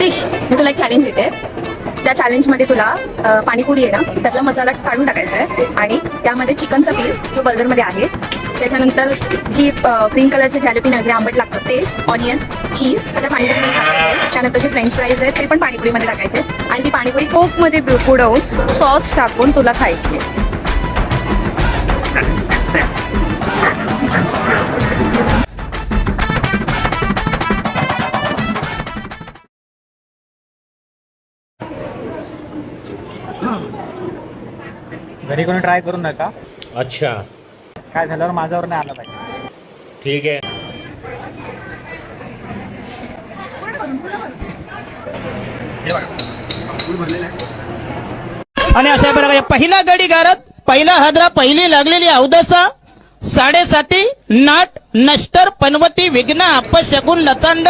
नितेश, मी तुला एक चॅलेंज देते. त्या चॅलेंजमध्ये तुला पाणीपुरी आहे ना, त्यातला मसाला काढून टाकायचा आहे आणि त्यामध्ये चिकनचा पीस जो बर्गरमध्ये आहे, त्याच्यानंतर जी ग्रीन कलरचे जॅलेपिनो जे आंबट लागतं ते, ऑनियन, चीज त्या पाणीपुरीमध्ये टाकायचे. त्यानंतर जे फ्रेंच फ्राईज आहेत ते पण पाणीपुरीमध्ये टाकायचे आणि ती पाणीपुरी कोकमध्ये बुडवून सॉस टाकून तुला खायची. घरी कोणी ट्राय करू नका. अच्छा काय झाल्यावर माझ्यावर नाही आलं पाहिजे. ठीक आहे. आणि अशा प्रकारे पहिला गडी गारत, पहिला हादरा, पहिली लागलेली अवदसा, 7.5 नाट नष्टर पनवती विघ्न अपशगुन लचांड.